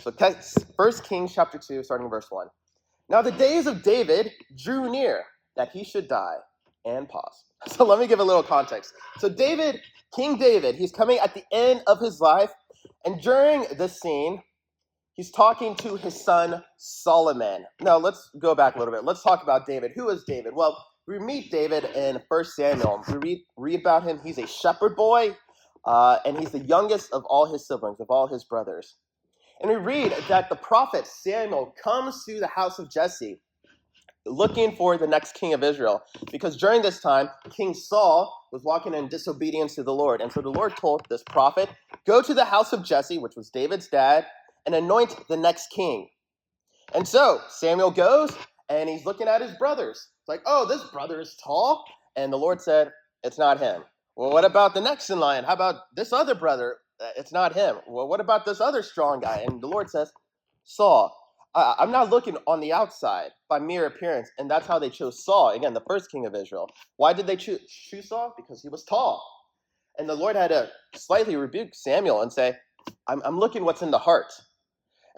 So 1 Kings chapter 2, starting verse 1. Now the days of David drew near that he should die. And pause. So let me give a little context. So King David, he's coming at the end of his life. And during this scene, he's talking to his son Solomon. Now let's go back a little bit. Let's talk about David. Who is David? Well, we meet David in 1 Samuel. We read about him. He's a shepherd boy, and he's the youngest of all his siblings, of all his brothers. And we read that the prophet Samuel comes to the house of Jesse looking for the next king of Israel. Because during this time, King Saul was walking in disobedience to the Lord. And so the Lord told this prophet, go to the house of Jesse, which was David's dad, and anoint the next king. And so Samuel goes, and he's looking at his brothers. It's like, oh, this brother is tall. And the Lord said, it's not him. Well, what about the next in line? How about this other brother? It's not him. Well, what about this other strong guy? And the Lord says, Saul. I'm not looking on the outside by mere appearance. And that's how they chose Saul, again, the first king of Israel. Why did they choose Saul? Because he was tall. And the Lord had to slightly rebuke Samuel and say, I'm looking what's in the heart.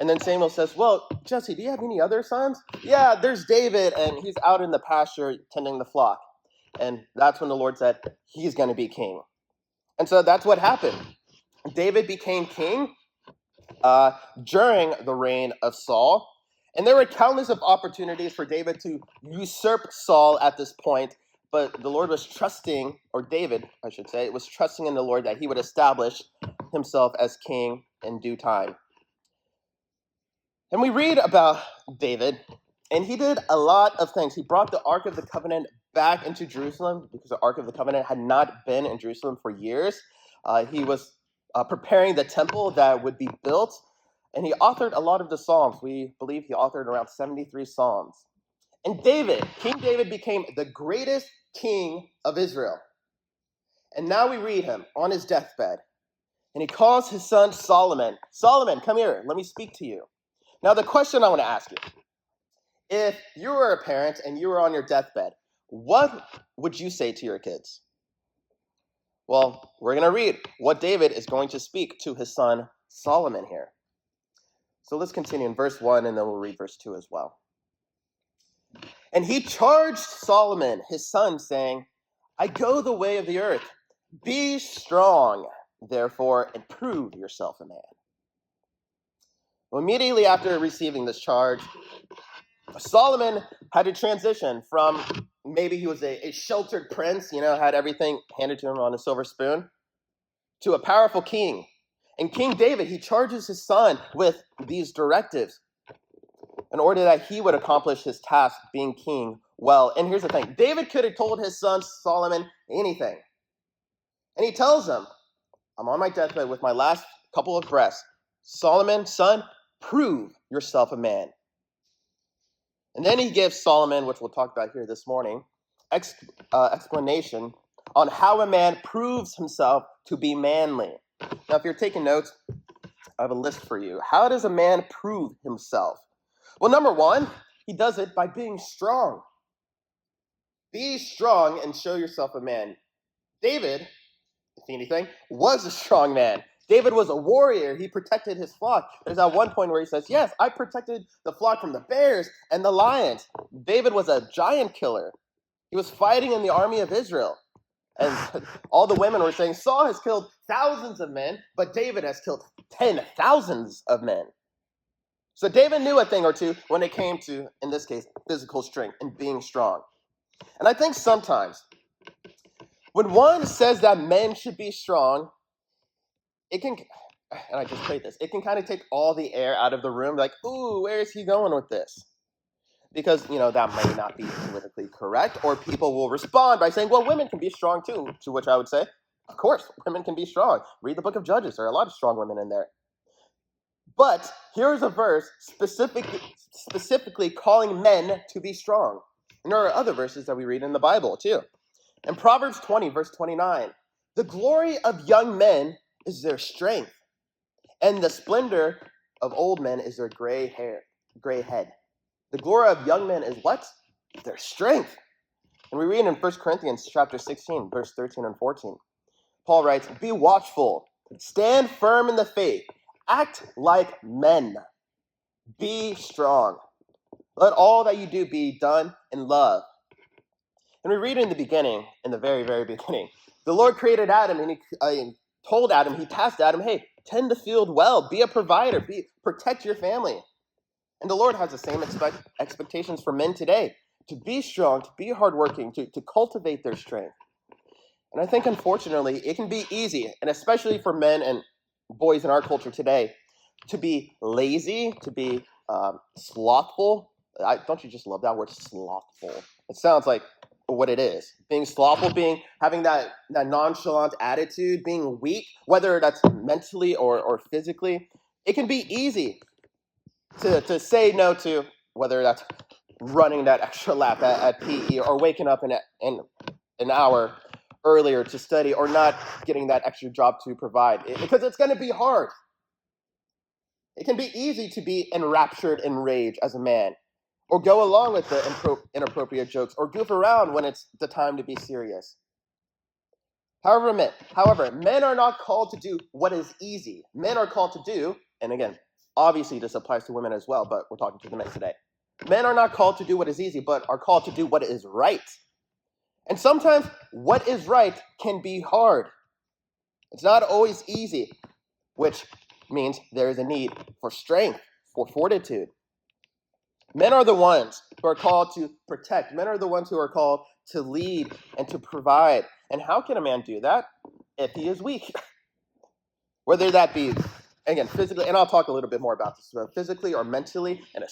And then Samuel says, well, Jesse, do you have any other sons? Yeah, there's David, and he's out in the pasture tending the flock. And that's when the Lord said, he's going to be king. And so that's what happened. David became king during the reign of Saul. And there were countless of opportunities for David to usurp Saul at this point. But the Lord was trusting, or David, I should say, was trusting in the Lord that he would establish himself as king in due time. And we read about David, and he did a lot of things. He brought the Ark of the Covenant back into Jerusalem because the Ark of the Covenant had not been in Jerusalem for years. He was preparing the temple that would be built, and he authored a lot of the Psalms. We believe he authored around 73 Psalms. And King David became the greatest king of Israel. And now we read him on his deathbed, and he calls his son Solomon. Solomon, come here, let me speak to you. Now, the question I want to ask you, if you were a parent and you were on your deathbed, what would you say to your kids? Well, we're going to read what David is going to speak to his son Solomon here. So let's continue in verse 1, and then we'll read verse 2 as well. And he charged Solomon, his son, saying, I go the way of the earth. Be strong, therefore, and prove yourself a man. Well, immediately after receiving this charge, Solomon had to transition from maybe he was a sheltered prince, had everything handed to him on a silver spoon, to a powerful king. And King David, he charges his son with these directives in order that he would accomplish his task being king well. And here's the thing. David could have told his son Solomon anything. And he tells him, I'm on my deathbed with my last couple of breaths. Solomon, son, prove yourself a man. And then he gives Solomon, which we'll talk about here this morning, explanation on how a man proves himself to be manly. Now, if you're taking notes, I have a list for you. How does a man prove himself? Well, number one, he does it by being strong. Be strong and show yourself a man. David, if anything, was a strong man. David was a warrior. He protected his flock. There's that one point where he says, yes, I protected the flock from the bears and the lions. David was a giant killer. He was fighting in the army of Israel. And all the women were saying, Saul has killed thousands of men, but David has killed 10,000s of men. So David knew a thing or two when it came to, in this case, physical strength and being strong. And I think sometimes when one says that men should be strong, it can, and I just prayed this, it can kind of take all the air out of the room, like, ooh, where is he going with this? Because, that may not be politically correct, or people will respond by saying, well, women can be strong too, to which I would say, of course, women can be strong. Read the book of Judges, there are a lot of strong women in there. But here's a verse specifically calling men to be strong. And there are other verses that we read in the Bible too. In Proverbs 20, verse 29, the glory of young men is their strength, and the splendor of old men is their gray head. The glory of young men is what? Their strength. And we read in 1 Corinthians chapter 16, verse 13 and 14. Paul writes, be watchful, stand firm in the faith, act like men, Be strong. Let all that you do be done in love. And we read in the beginning, in the very, very beginning, the Lord created Adam and he told Adam, he tasked Adam, hey, tend the field well, be a provider, protect your family. And the Lord has the same expectations for men today, to be strong, to be hardworking, to cultivate their strength. And I think, unfortunately, it can be easy, and especially for men and boys in our culture today, to be lazy, to be slothful. Don't you just love that word, slothful? It sounds like what it is. Being slothful, having that nonchalant attitude, being weak, whether that's mentally or physically. It can be easy to say no to, whether that's running that extra lap at PE or waking up in an hour earlier to study or not getting that extra job to provide, because it's going to be hard. It can be easy to be enraptured in rage as a man, or go along with the inappropriate jokes, or goof around when it's the time to be serious. However, men are not called to do what is easy. Men are called to do, and again, obviously this applies to women as well, but we're talking to the men today. Men are not called to do what is easy, but are called to do what is right. And sometimes what is right can be hard. It's not always easy, which means there is a need for strength, for fortitude. Men are the ones who are called to protect. Men are the ones who are called to lead and to provide. And how can a man do that if he is weak? Whether that be, again, physically, and I'll talk a little bit more about this, physically or mentally, and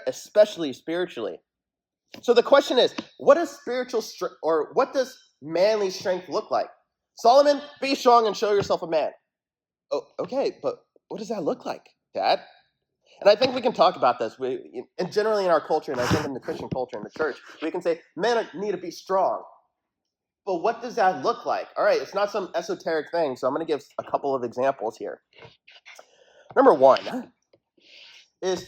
especially spiritually. So the question is, what does what does manly strength look like? Solomon, be strong and show yourself a man. Oh, okay, but what does that look like, Dad? And I think we can talk about this. And generally in our culture, and I think in the Christian culture in the church, we can say men need to be strong. But what does that look like? All right, it's not some esoteric thing, so I'm going to give a couple of examples here. Number one is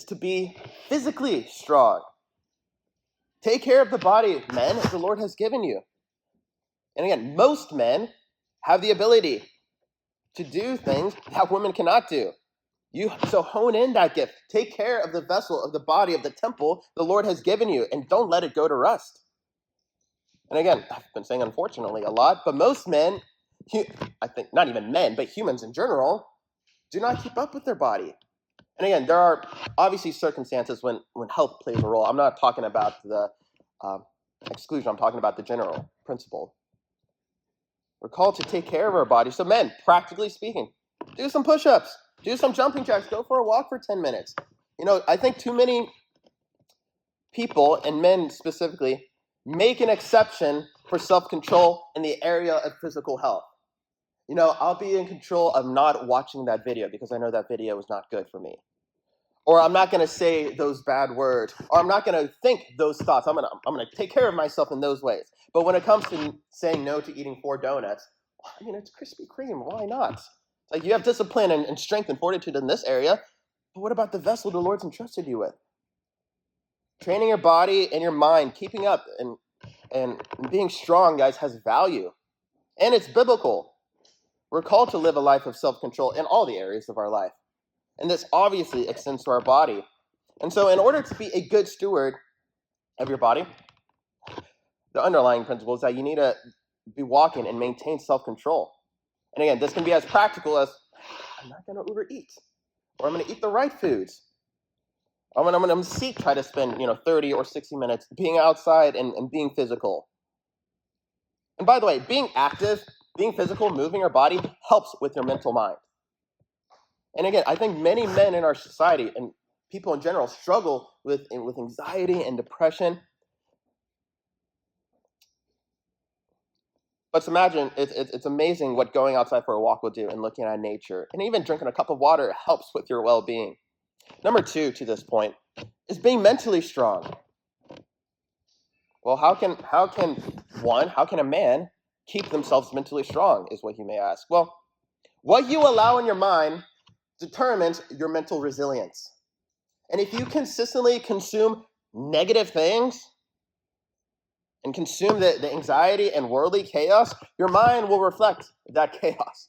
to be physically strong. Take care of the body, men, as the Lord has given you. And again, most men have the ability to do things that women cannot do. So hone in that gift. Take care of the vessel, of the body, of the temple the Lord has given you, and don't let it go to rust. And again, I've been saying unfortunately a lot, but most men, I think not even men, but humans in general, do not keep up with their body. And again, there are obviously circumstances when health plays a role. I'm not talking about the exclusion. I'm talking about the general principle. We're called to take care of our body. So men, practically speaking, do some push-ups, do some jumping jacks, go for a walk for 10 minutes. I think too many people, and men specifically, make an exception for self-control in the area of physical health. I'll be in control of not watching that video because I know that video is not good for me. Or I'm not going to say those bad words. Or I'm not going to think those thoughts. I'm going to take care of myself in those ways. But when it comes to saying no to eating 4 donuts, it's Krispy Kreme. Why not? It's like you have discipline and strength and fortitude in this area. But what about the vessel the Lord's entrusted you with? Training your body and your mind, keeping up and being strong, guys, has value. And it's biblical. We're called to live a life of self-control in all the areas of our life. And this obviously extends to our body. And so in order to be a good steward of your body, the underlying principle is that you need to be walking and maintain self-control. And again, this can be as practical as, I'm not going to overeat. Or I'm going to eat the right foods. I'm going to try to spend 30 or 60 minutes being outside and being physical. And by the way, being active, being physical, moving your body helps with your mental mind. And again, I think many men in our society and people in general struggle with anxiety and depression. But imagine, it's amazing what going outside for a walk will do and looking at nature. And even drinking a cup of water helps with your well-being. Number 2 to this point is being mentally strong. Well, how can a man keep themselves mentally strong is what you may ask. Well, what you allow in your mind determines your mental resilience. And if you consistently consume negative things and consume the anxiety and worldly chaos, your mind will reflect that chaos.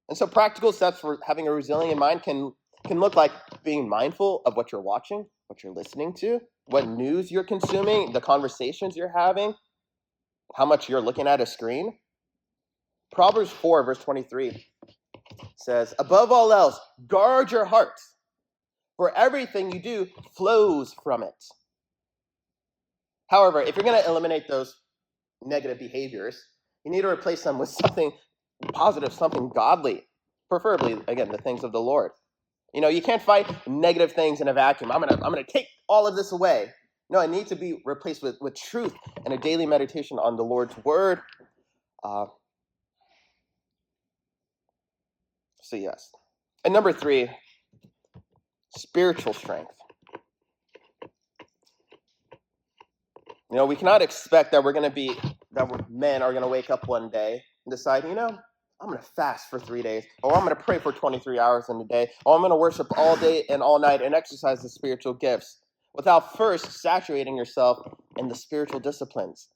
And so practical steps for having a resilient mind can can look like being mindful of what you're watching, what you're listening to, what news you're consuming, the conversations you're having, how much you're looking at a screen. Proverbs 4, verse 23 says, above all else, guard your heart, for everything you do flows from it. However, if you're going to eliminate those negative behaviors, you need to replace them with something positive, something godly, preferably, again, the things of the Lord. You can't fight negative things in a vacuum. I'm gonna take all of this away. No, it needs to be replaced with truth and a daily meditation on the Lord's word. So yes. And number 3, spiritual strength. We cannot expect that men are going to wake up one day and decide, I'm going to fast for 3 days, or I'm going to pray for 23 hours in a day, or I'm going to worship all day and all night and exercise the spiritual gifts without first saturating yourself in the spiritual disciplines.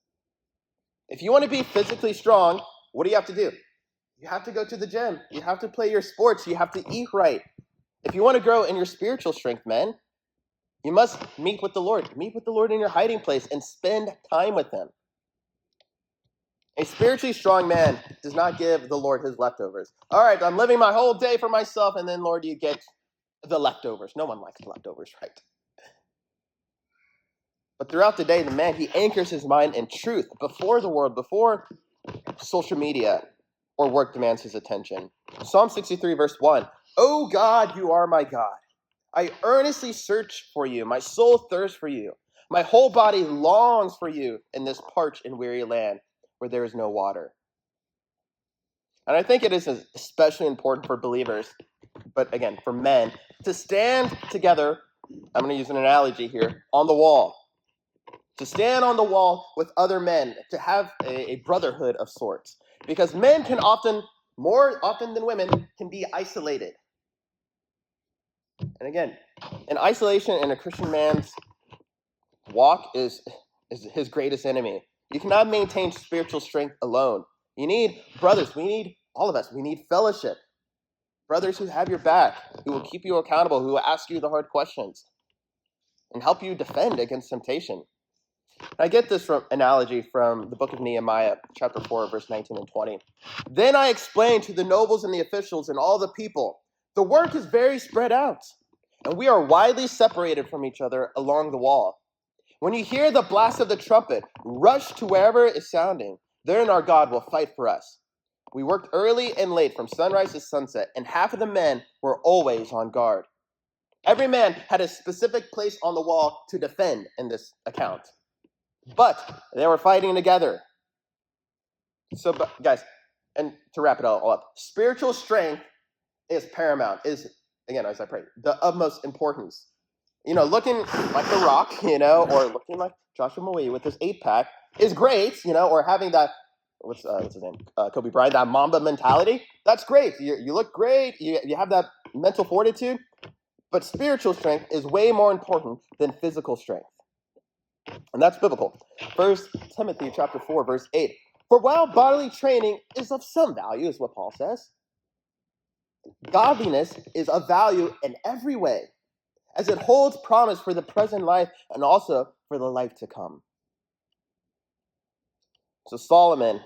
If you want to be physically strong, what do you have to do? You have to go to the gym. You have to play your sports. You have to eat right. If you want to grow in your spiritual strength, men, you must meet with the Lord. Meet with the Lord in your hiding place and spend time with him. A spiritually strong man does not give the Lord his leftovers. All right, I'm living my whole day for myself, and then, Lord, you get the leftovers. No one likes leftovers, right? But throughout the day, the man, he anchors his mind in truth before the world, before social media or work demands his attention. Psalm 63, verse 1, O God, you are my God. I earnestly search for you. My soul thirsts for you. My whole body longs for you in this parched and weary land where there is no water. And I think it is especially important for believers, but again, for men, to stand together, I'm going to use an analogy here, on the wall. To stand on the wall with other men, to have a brotherhood of sorts. Because men can more often than women, can be isolated. And again, an isolation in a Christian man's walk is his greatest enemy. You cannot maintain spiritual strength alone. You need brothers. We need all of us. We need fellowship. Brothers who have your back, who will keep you accountable, who will ask you the hard questions, and help you defend against temptation. I get this analogy from the book of Nehemiah, chapter 4, verse 19 and 20. Then I explained to the nobles and the officials and all the people, the work is very spread out, and we are widely separated from each other along the wall. When you hear the blast of the trumpet, rush to wherever it is sounding. Then our God will fight for us. We worked early and late from sunrise to sunset, and half of the men were always on guard. Every man had a specific place on the wall to defend in this account. But they were fighting together. So, guys, and to wrap it all up, spiritual strength is paramount, is, again, as I pray, the utmost importance. Looking like The Rock, or looking like Joshua Maweu with his 8-pack is great, or having that, what's his name, Kobe Bryant, that Mamba mentality, that's great. You look great, you have that mental fortitude, but spiritual strength is way more important than physical strength. And that's biblical. 1 Timothy chapter 4, verse 8. For while bodily training is of some value, is what Paul says, godliness is of value in every way, as it holds promise for the present life and also for the life to come. So Solomon,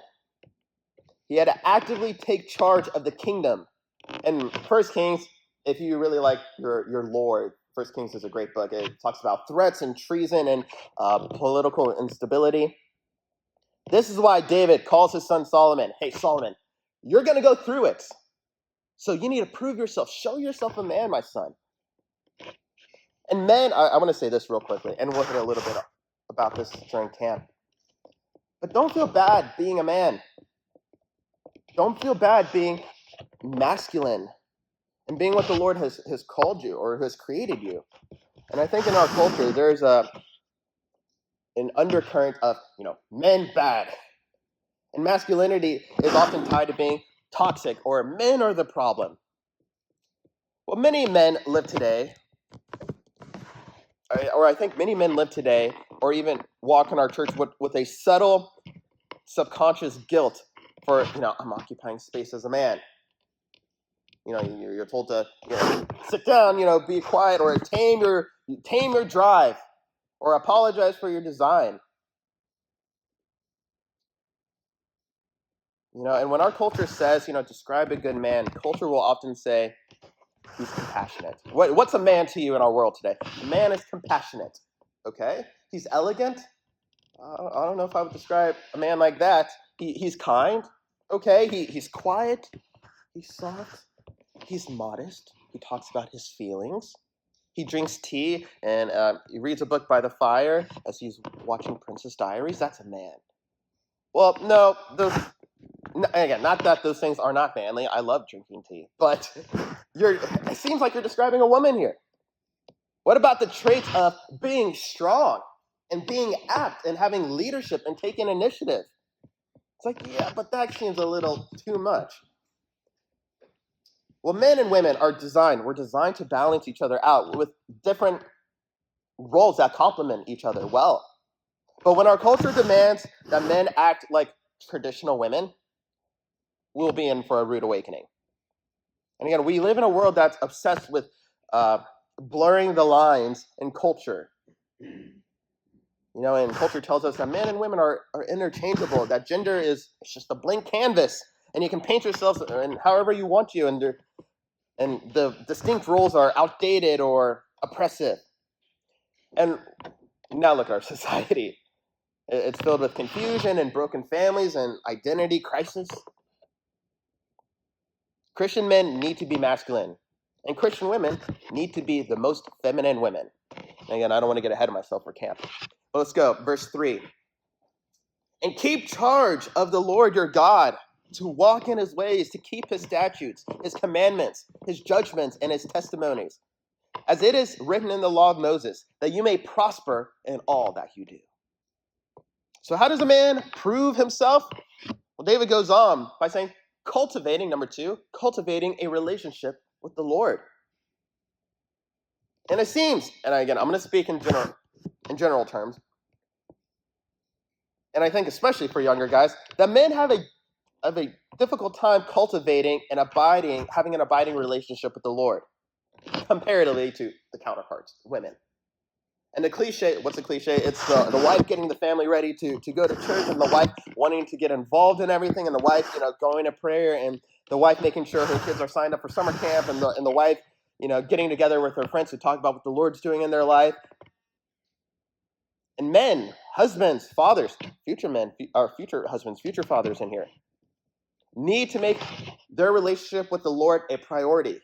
he had to actively take charge of the kingdom. And 1 Kings, if you really like your lore, 1 Kings is a great book. It talks about threats and treason and political instability. This is why David calls his son Solomon, hey, Solomon, you're going to go through it. So you need to prove yourself. Show yourself a man, my son. And men, I want to say this real quickly, and we'll hit a little bit about this during camp. But don't feel bad being a man. Don't feel bad being masculine and being what the Lord has called you or has created you. And I think in our culture, there's an undercurrent of, men bad. And masculinity is often tied to being toxic or men are the problem. Well, many men live today, or I think many men live today, or even walk in our church with a subtle, subconscious guilt for, I'm occupying space as a man. You're told to sit down, be quiet, or tame your drive, or apologize for your design. And when our culture says, describe a good man, culture will often say he's compassionate. What's a man to you in our world today? A man is compassionate. Okay? He's elegant. I don't know if I would describe a man like that. He's kind. Okay? He's quiet. He's soft. He's modest. He talks about his feelings. He drinks tea and he reads a book by the fire as he's watching Princess Diaries. That's a man. Well, no, again, not that those things are not manly. I love drinking tea, but it seems like you're describing a woman here. What about the traits of being strong and being apt and having leadership and taking initiative? It's like, yeah, but that seems a little too much. Well, men and women we're designed to balance each other out with different roles that complement each other well. But when our culture demands that men act like traditional women, we'll be in for a rude awakening. And again, we live in a world that's obsessed with blurring the lines in culture. And culture tells us that men and women are interchangeable, that gender is just a blank canvas, and you can paint yourself in however you want to, and the distinct roles are outdated or oppressive. And now look at our society. It's filled with confusion and broken families and identity crisis. Christian men need to be masculine, and Christian women need to be the most feminine women. And again, I don't want to get ahead of myself for camp. But let's go. Verse 3. And keep charge of the Lord your God, to walk in his ways, to keep his statutes, his commandments, his judgments, and his testimonies, as it is written in the law of Moses, that you may prosper in all that you do. So how does a man prove himself? Well, David goes on by saying, number 2, cultivating a relationship with the Lord. And it seems, and again, I'm going to speak in general terms, and I think especially for younger guys, that men have a difficult time cultivating and having an abiding relationship with the Lord, comparatively to the counterparts, women. And the cliche, what's the cliche? It's the wife getting the family ready to go to church, and the wife wanting to get involved in everything, and the wife, going to prayer, and the wife making sure her kids are signed up for summer camp, and the wife, getting together with her friends to talk about what the Lord's doing in their life. And men, husbands, fathers, future men, or future husbands, future fathers in here, need to make their relationship with the Lord a priority.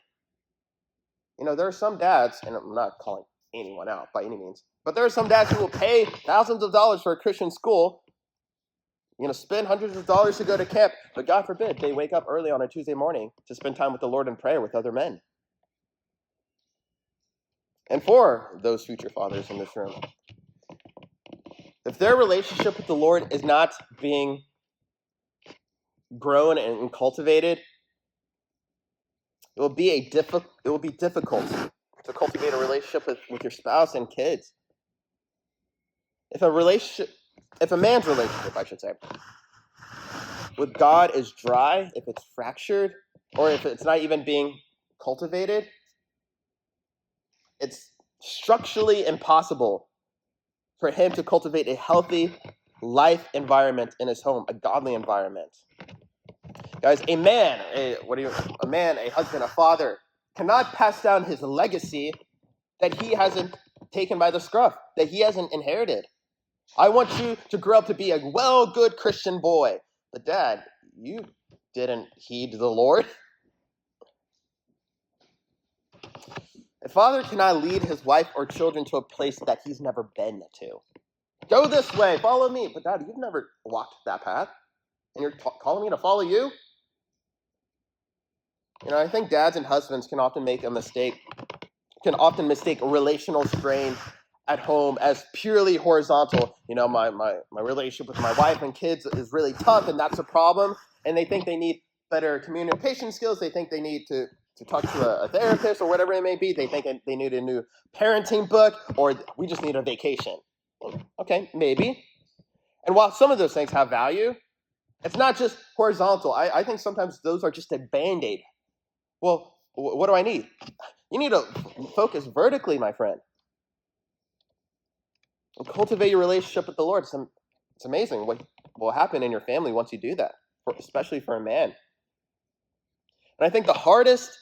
There are some dads, and I'm not calling anyone out by any means, but there are some dads who will pay thousands of dollars for a Christian school, spend hundreds of dollars to go to camp, but God forbid they wake up early on a Tuesday morning to spend time with the Lord in prayer with other men. And for those future fathers in this room, if their relationship with the Lord is not being grown and cultivated, it will be difficult to cultivate a relationship with your spouse and kids. If a man's relationship, I should say, with God is dry, if it's fractured, or if it's not even being cultivated, it's structurally impossible for him to cultivate a healthy life environment in his home, a godly environment. Guys, a husband, a father, cannot pass down his legacy that he hasn't taken by the scruff, that he hasn't inherited. I want you to grow up to be a good Christian boy. But Dad, you didn't heed the Lord. A father cannot lead his wife or children to a place that he's never been to. Go this way, follow me. But Dad, you've never walked that path, and you're calling me to follow you? I think dads and husbands can often mistake relational strain at home as purely horizontal. My relationship with my wife and kids is really tough, and that's a problem. And they think they need better communication skills. They think they need to talk to a therapist or whatever it may be. They think they need a new parenting book, or we just need a vacation. Okay, maybe. And while some of those things have value, it's not just horizontal. I think sometimes those are just a Band-Aid. Well, what do I need? You need to focus vertically, my friend, and cultivate your relationship with the Lord. It's amazing what will happen in your family once you do that, especially for a man. And I think the hardest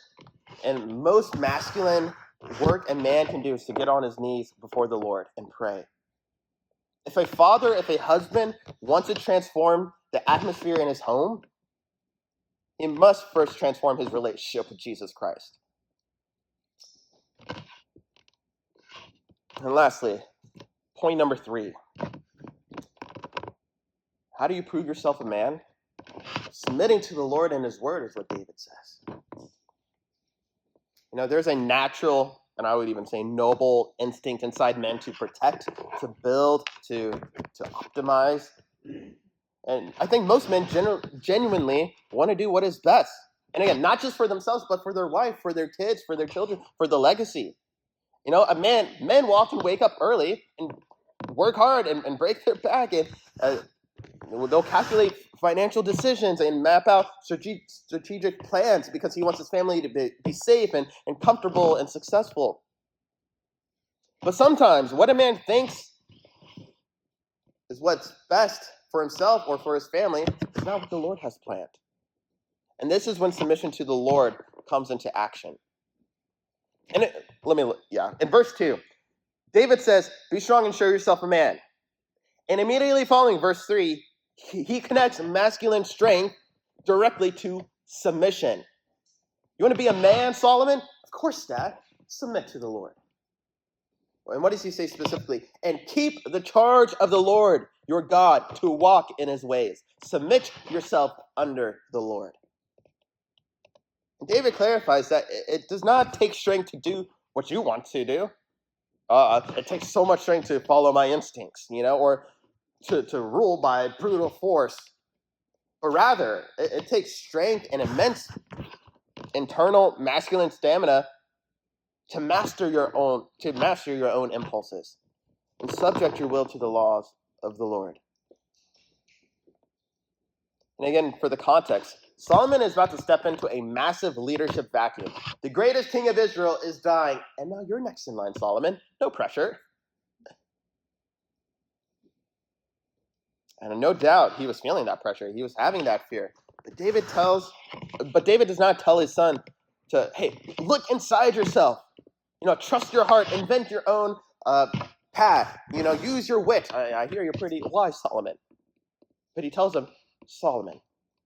and most masculine work a man can do is to get on his knees before the Lord and pray. If a father, if a husband wants to transform the atmosphere in his home, he must first transform his relationship with Jesus Christ. And lastly, point number 3. How do you prove yourself a man? Submitting to the Lord and his word is what David says. There's a natural, and I would even say noble instinct inside men to protect, to build, to optimize. And I think most men genuinely want to do what is best. And again, not just for themselves, but for their wife, for their kids, for their children, for the legacy. Men will often wake up early and work hard and break their back, and they'll calculate financial decisions and map out strategic plans because he wants his family to be safe and comfortable and successful. But sometimes what a man thinks is what's best for himself or for his family is not what the Lord has planned. And this is when submission to the Lord comes into action. And in verse 2, David says, "Be strong and show yourself a man." And immediately following verse 3, he connects masculine strength directly to submission. You want to be a man, Solomon? Of course, Dad. Submit to the Lord. And what does he say specifically? And keep the charge of the Lord, your God, to walk in his ways. Submit yourself under the Lord. And David clarifies that it does not take strength to do what you want to do. It takes so much strength to follow my instincts, or to rule by brutal force. But rather, it takes strength and immense internal masculine stamina to master your own impulses and subject your will to the laws of the Lord. And again, for the context, Solomon is about to step into a massive leadership vacuum. The greatest king of Israel is dying, and now you're next in line, Solomon. No pressure. And no doubt he was feeling that pressure. He was having that fear. But David does not tell his son to, hey, look inside yourself. Trust your heart, invent your own path. Use your wit. I hear you're pretty wise, Solomon. But he tells him, Solomon,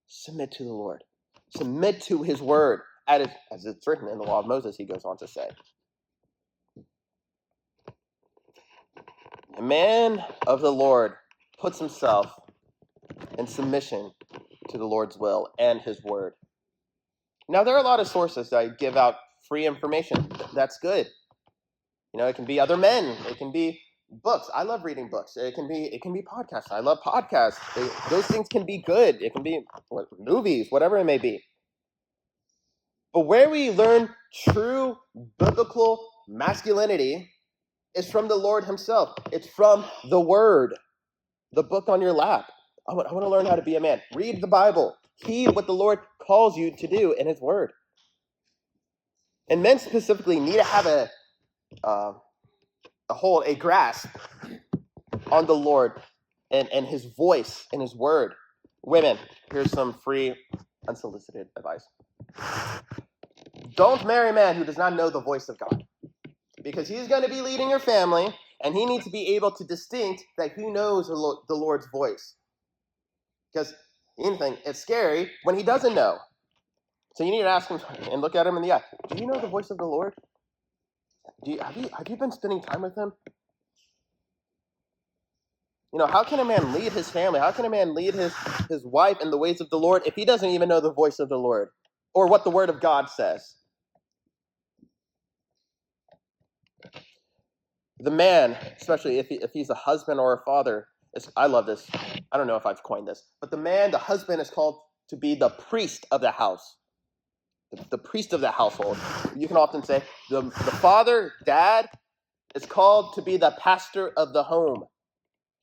submit to the Lord. Submit to his word, as it's written in the law of Moses, he goes on to say. A man of the Lord puts himself in submission to the Lord's will and his word. Now, there are a lot of sources that give out free information. That's good. It can be other men. It can be books. I love reading books. It can be podcasts. I love podcasts. Those things can be good. It can be movies, whatever it may be. But where we learn true biblical masculinity is from the Lord himself. It's from the Word, the book on your lap. I want to learn how to be a man. Read the Bible. Heed what the Lord calls you to do in his Word. And men specifically need to have a grasp on the Lord and his voice and his word. Women, here's some free, unsolicited advice. Don't marry a man who does not know the voice of God, because he's going to be leading your family, and he needs to be able to distinct that he knows the Lord's voice. Because anything, it's scary when he doesn't know. So you need to ask him and look at him in the eye. Do you know the voice of the Lord? Have you been spending time with him? How can a man lead his family? How can a man lead his wife in the ways of the Lord if he doesn't even know the voice of the Lord or what the word of God says? The man, especially if he's a husband or a father, I love this. I don't know if I've coined this, but the husband is called to be the priest of the house. The priest of the household. You can often say the father, dad, is called to be the pastor of the home.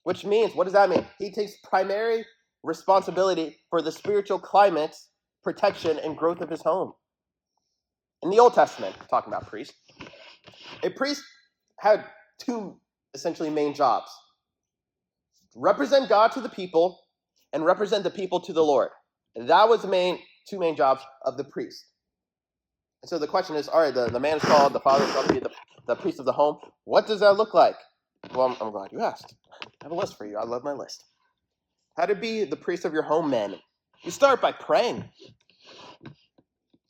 Which means, what does that mean? He takes primary responsibility for the spiritual climate, protection, and growth of his home. In the Old Testament, talking about priests, a priest had two essentially main jobs. Represent God to the people and represent the people to the Lord. That was the two main jobs of the priest. And so the question is, all right, the man is called, the father is called to be the priest of the home. What does that look like? Well, I'm glad you asked. I have a list for you. I love my list. How to be the priest of your home, men. You start by praying.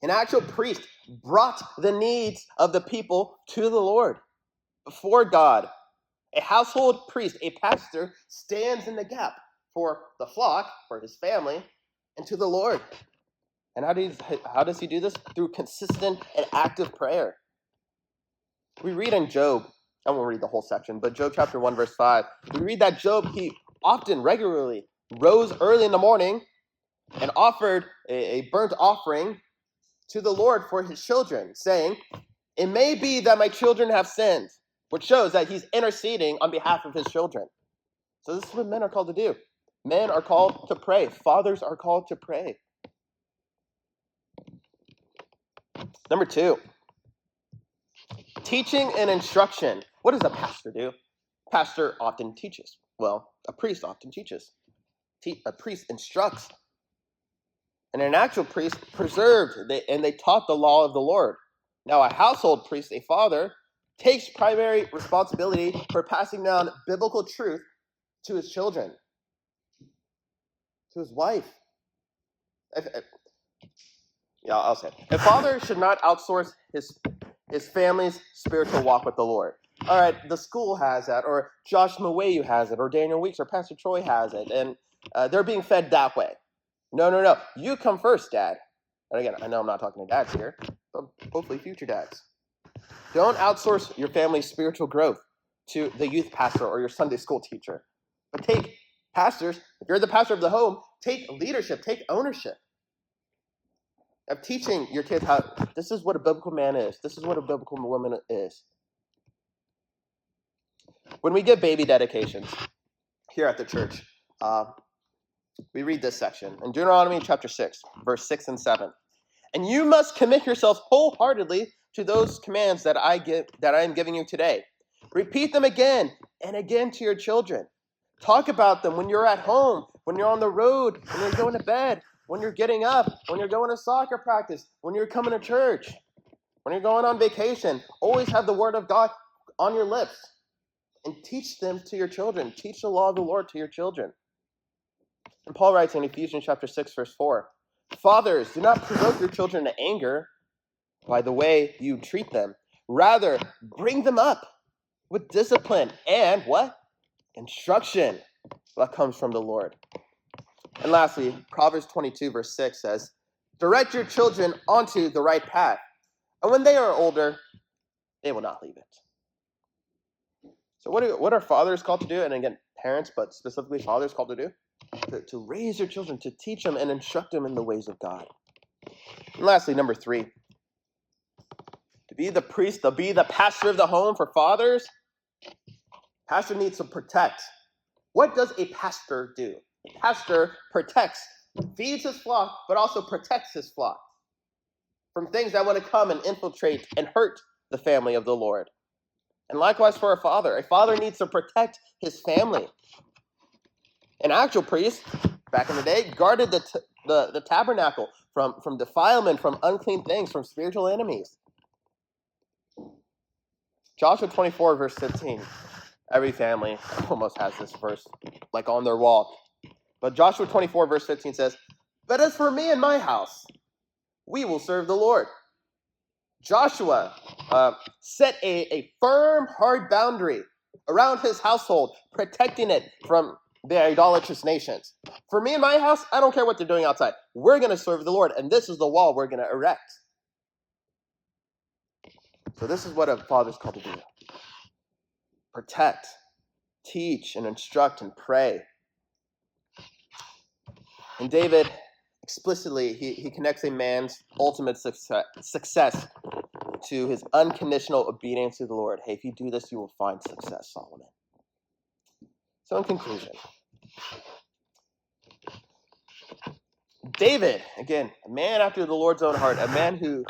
An actual priest brought the needs of the people to the Lord before God. A household priest, a pastor, stands in the gap for the flock, for his family, and to the Lord. And how does he do this? Through consistent and active prayer. We read in Job, I won't read the whole section, but Job chapter 1, verse 5, we read that Job, he often, regularly, rose early in the morning and offered a burnt offering to the Lord for his children, saying, "It may be that my children have sinned," which shows that he's interceding on behalf of his children. So this is what men are called to do. Men are called to pray. Fathers are called to pray. Number 2, teaching and instruction. What does a pastor do? Pastor often teaches. Well, a priest often teaches. A priest instructs. And an actual priest preserved, and they taught the law of the Lord. Now, a household priest, a father, takes primary responsibility for passing down biblical truth to his children, to his wife. I'll say it. A father should not outsource his family's spiritual walk with the Lord. All right, the school has that, or Josh Maweu has it, or Daniel Weeks, or Pastor Troy has it, and they're being fed that way. No. You come first, Dad. And again, I know I'm not talking to dads here, but hopefully future dads. Don't outsource your family's spiritual growth to the youth pastor or your Sunday school teacher. But take pastors, if you're the pastor of the home, take leadership, take ownership of teaching your kids how this is what a biblical man is. This is what a biblical woman is. When we give baby dedications here at the church, we read this section in Deuteronomy chapter 6, verse 6 and 7. And you must commit yourselves wholeheartedly to those commands that I am giving you today. Repeat them again and again to your children. Talk about them when you're at home, when you're on the road, when you're going to bed, when you're getting up, when you're going to soccer practice, when you're coming to church, when you're going on vacation. Always have the word of God on your lips and teach them to your children. Teach the law of the Lord to your children. And Paul writes in Ephesians chapter 6, verse 4, "Fathers, do not provoke your children to anger by the way you treat them. Rather, bring them up with discipline and what? Instruction that comes from the Lord." And lastly, Proverbs 22, verse 6 says, "Direct your children onto the right path, and when they are older, they will not leave it." So what are fathers called to do? And again, parents, but specifically fathers called to do? To raise your children, to teach them and instruct them in the ways of God. And lastly, number 3, to be the priest, to be the pastor of the home for fathers, pastor needs to protect. What does a pastor do? A pastor protects, feeds his flock, but also protects his flock from things that want to come and infiltrate and hurt the family of the Lord. And likewise for a father needs to protect his family. An actual priest, back in the day, guarded the tabernacle from defilement, from unclean things, from spiritual enemies. Joshua 24, verse 15. Every family almost has this verse, like on their wall. But Joshua 24, verse 15 says, "But as for me and my house, we will serve the Lord." Joshua set a firm, hard boundary around his household, protecting it from the idolatrous nations. For me and my house, I don't care what they're doing outside. We're going to serve the Lord, and this is the wall we're going to erect. So this is what a father's called to do. Protect, teach, and instruct, and pray. And David, explicitly, he connects a man's ultimate success to his unconditional obedience to the Lord. Hey, if you do this, you will find success, Solomon. So in conclusion, David, again, a man after the Lord's own heart, a man who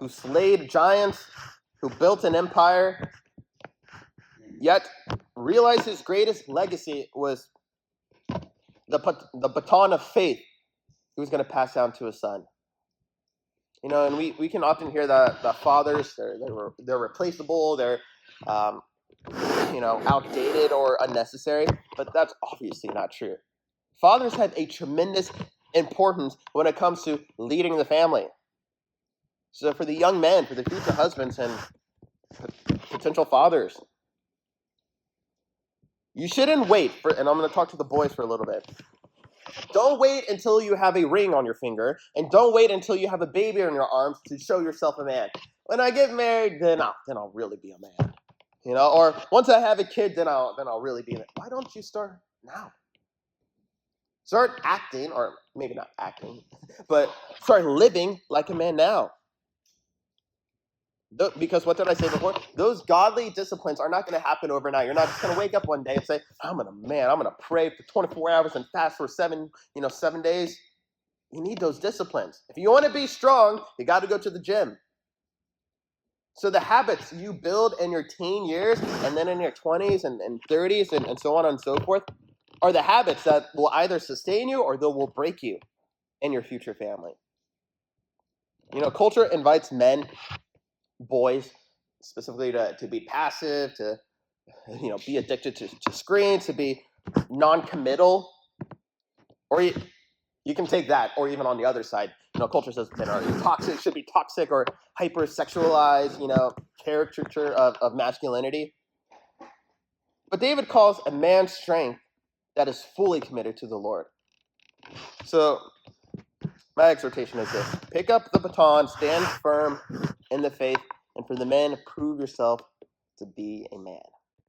who slayed giants, who built an empire, yet realized his greatest legacy was the baton of faith he was going to pass down to his son. And we can often hear that the fathers, they're replaceable, they're outdated or unnecessary, but that's obviously not true. Fathers have a tremendous importance when it comes to leading the family. So for the young men, for the future husbands and potential fathers, you shouldn't wait for, and I'm going to talk to the boys for a little bit. Don't wait until you have a ring on your finger, and don't wait until you have a baby on your arms to show yourself a man. When I get married, then I'll really be a man. Or once I have a kid, then I'll really be a man. Why don't you start now? Start acting, or maybe not acting, but start living like a man now. Because what did I say before? Those godly disciplines are not going to happen overnight. You're not just going to wake up one day and say, I'm going to pray for 24 hours and fast for 7 days. You need those disciplines. If you want to be strong, you got to go to the gym. So the habits you build in your teen years and then in your 20s and 30s and so on and so forth are the habits that will either sustain you or they will break you and your future family. Culture invites men, boys, specifically to be passive, to be addicted to screens, to be non-committal, or you can take that, or even on the other side, culture says men are toxic, should be toxic or hyper-sexualized, caricature of masculinity. But David calls a man's strength that is fully committed to the Lord. So my exhortation is this: pick up the baton, stand firm in the faith, and for the men, prove yourself to be a man.